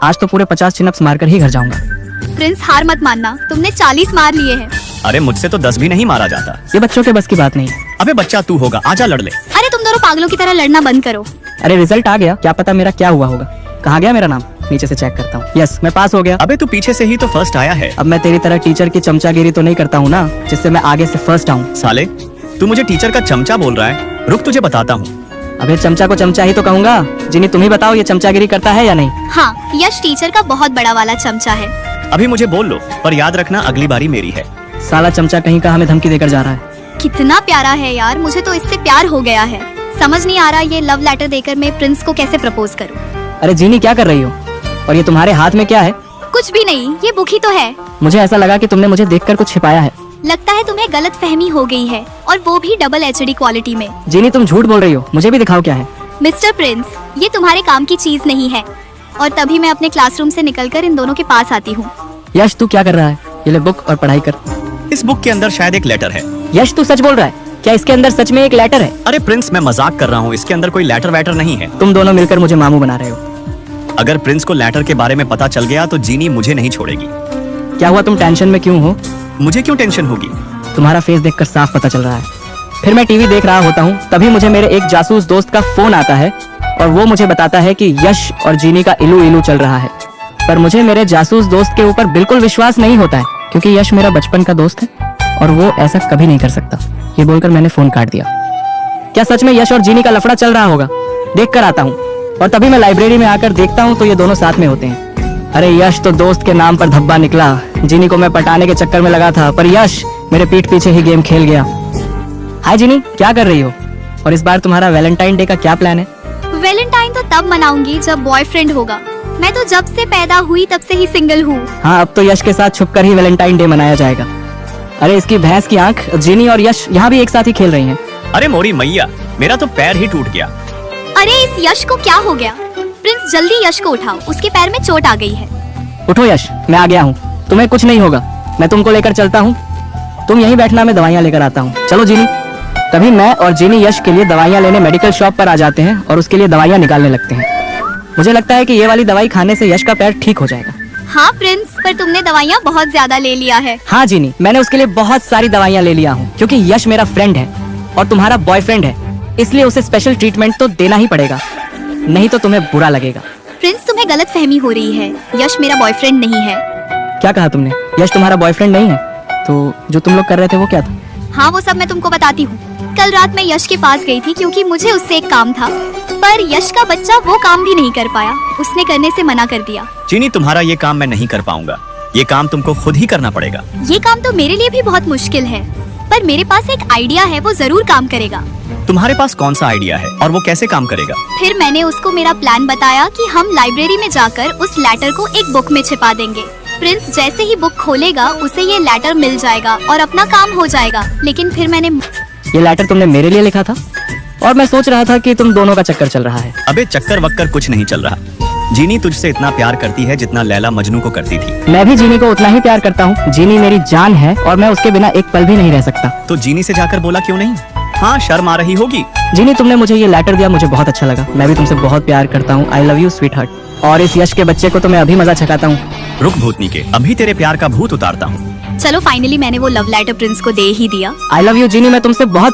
आज तो पूरे 50 चिनअप्स मारकर ही घर जाऊंगा। प्रिंस हार मत मानना, तुमने 40 मार लिए हैं। अरे मुझसे तो 10 भी नहीं मारा जाता। ये बच्चों के बस की बात नहीं है। अबे बच्चा तू होगा, आजा लड़ ले। अरे तुम दोनों पागलों की तरह लड़ना बंद करो। अरे रिजल्ट आ गया, क्या पता मेरा क्या हुआ होगा। कहाँ गया मेरा नाम, नीचे से चेक करता हूँ। यस, मैं पास हो गया। अबे तू पीछे से ही तो फर्स्ट आया है। अब मैं तेरी तरह टीचर की चमचागिरी तो नहीं करता हूँ ना, जिससे मैं आगे से फर्स्ट आऊँ। साले तू मुझे टीचर का चमचा बोल रहा है, रुक तुझे बताता हूँ। अबे चमचा को चमचा ही तो कहूँगा। जिन्हें तुम ही बताओ ये चमचागिरी करता है या नहीं। हाँ, यश टीचर का बहुत बड़ा वाला चमचा है। अभी मुझे बोल लो, पर याद रखना अगली बारी मेरी है। साला चमचा कहीं का हमें धमकी देकर जा रहा है। कितना प्यारा है यार, मुझे तो इससे प्यार हो गया है। समझ नहीं आ रहा ये लव लेटर देकर मैं प्रिंस को कैसे प्रपोज करूँ। अरे जीनी क्या कर रही हो, और ये तुम्हारे हाथ में क्या है। कुछ भी नहीं, ये बुक ही तो है। मुझे ऐसा लगा कि तुमने मुझे देखकर कुछ छिपाया है। लगता है तुम्हें गलत फहमी हो गई है, और वो भी डबल HD क्वालिटी में। जीनी तुम झूठ बोल रही हो, मुझे भी दिखाओ क्या है। मिस्टर प्रिंस, ये तुम्हारे काम की चीज नहीं है। और तभी मैं अपने क्लासरूम से निकलकर इन दोनों के पास आती हूँ। यश तू क्या कर रहा है, ये ले बुक और पढ़ाई कर। इस बुक के अंदर शायद एक लेटर है। यश तू सच बोल रहा है क्या, इसके अंदर सच में एक लेटर है। अरे प्रिंस मैं मजाक कर रहा हूँ, इसके अंदर कोई लेटर वेटर नहीं है। तुम दोनों मिलकर मुझे मामू बना रहे हो। अगर प्रिंस को लेटर के बारे में पता चल गया तो जीनी मुझे नहीं छोड़ेगी। क्या हुआ, तुम टेंशन में क्यों हो। मुझे क्यों टेंशन होगी। तुम्हारा फेस देखकर साफ पता चल रहा है। फिर मैं टीवी देख रहा होता हूँ, तभी मुझे मेरे एक जासूस दोस्त का फोन आता है और वो मुझे बताता है कि यश और जीनी का इलू इलू चल रहा है। पर मुझे मेरे जासूस दोस्त के ऊपर बिल्कुल विश्वास नहीं होता है, क्योंकि यश मेरा बचपन का दोस्त है और वो ऐसा कभी नहीं कर सकता। ये बोलकर मैंने फोन काट दिया। क्या सच में यश और जीनी का लफड़ा चल रहा होगा, देख कर आता हूँ। और तभी मैं लाइब्रेरी में आकर देखता हूँ तो ये दोनों साथ में होते हैं। अरे यश तो दोस्त के नाम पर धब्बा निकला। जीनी को मैं पटाने के चक्कर में लगा था, पर यश मेरे पीठ पीछे ही गेम खेल गया। हाय जीनी, क्या कर रही हो, और इस बार तुम्हारा वैलेंटाइन डे का क्या प्लान है। वैलेंटाइन तो तब मनाऊंगी जब बॉयफ्रेंड होगा। मैं तो जब से पैदा हुई तब से ही सिंगल हूँ। हाँ, अब तो यश के साथ छुपकर ही वैलेंटाइन डे मनाया जाएगा। अरे इसकी भैंस की आंख, जीनी और यश यहाँ भी एक साथ ही खेल रही हैं। अरे मोरी मैया, मेरा तो पैर ही टूट गया। अरे इस यश को क्या हो गया। प्रिंस जल्दी यश को उठाओ, उसके पैर में चोट आ गई है। उठो यश, मैं आ गया हूँ, तुम्हें कुछ नहीं होगा। मैं तुमको लेकर चलता हूँ, तुम यहीं बैठना, मैं दवाइयाँ लेकर आता हूँ। चलो जीनी। तभी मैं और जीनी यश के लिए दवाइयाँ लेने मेडिकल शॉप पर आ जाते हैं और उसके लिए दवाइयाँ निकालने लगते हैं। मुझे लगता है कि ये वाली दवाई खाने से यश का पैर ठीक हो जाएगा। हाँ प्रिंस, पर तुमने दवाइयाँ बहुत ज्यादा ले लिया है। हाँ जीनी, मैंने उसके लिए बहुत सारी दवाइयाँ ले लिया हूँ, क्योंकि यश मेरा फ्रेंड है और तुम्हारा बॉयफ्रेंड है, इसलिए उसे स्पेशल ट्रीटमेंट तो देना ही पड़ेगा, नहीं तो तुम्हें बुरा लगेगा। प्रिंस तुम्हें गलत फहमी हो रही है, यश मेरा बॉयफ्रेंड नहीं है। क्या कहा तुमने, यश तुम्हारा बॉयफ्रेंड नहीं है? तो जो तुम लोग कर रहे थे वो क्या था? हाँ वो सब मैं तुमको बताती हूँ। कल रात मैं यश के पास गई थी क्योंकि मुझे उससे एक काम था, पर यश का बच्चा वो काम भी नहीं कर पाया, उसने करने से मना कर दिया। जीनी तुम्हारा ये काम मैं नहीं कर पाऊंगा, ये काम तुमको खुद ही करना पड़ेगा। ये काम तो मेरे लिए भी बहुत मुश्किल है, पर मेरे पास एक आइडिया है, वो जरूर काम करेगा। तुम्हारे पास कौन सा आइडिया है और वो कैसे काम करेगा? फिर मैंने उसको मेरा प्लान बताया कि हम लाइब्रेरी में जाकर उस लेटर को एक बुक में छिपा देंगे। प्रिंस जैसे ही बुक खोलेगा उसे ये लेटर मिल जाएगा और अपना काम हो जाएगा। लेकिन फिर मैंने ये लेटर तुमने मेरे लिए लिखा था और मैं सोच रहा था कि तुम दोनों का चक्कर चल रहा है। अबे चक्कर वक्कर कुछ नहीं चल रहा। जीनी तुझसे इतना प्यार करती है जितना लैला मजनू को करती थी। मैं भी जीनी को उतना ही प्यार करता हूँ। जीनी मेरी जान है और मैं उसके बिना एक पल भी नहीं रह सकता। तो जीनी से जाकर बोला क्यों नहीं? हाँ शर्म आ रही होगी। जीनी तुमने मुझे ये लेटर दिया, मुझे बहुत अच्छा लगा। मैं भी तुमसे बहुत प्यार करता हूँ। I love you sweet heart. और इस यश के बच्चे को तो मैं अभी मजा छकाता हूँ। रुक भूतनी के, अभी तेरे प्यार का भूत उतारता हूँ। चलो फाइनली मैंने वो लव लेटर प्रिंस को दे ही दिया। आई लव यू जीनी, मैं तुमसे बहुत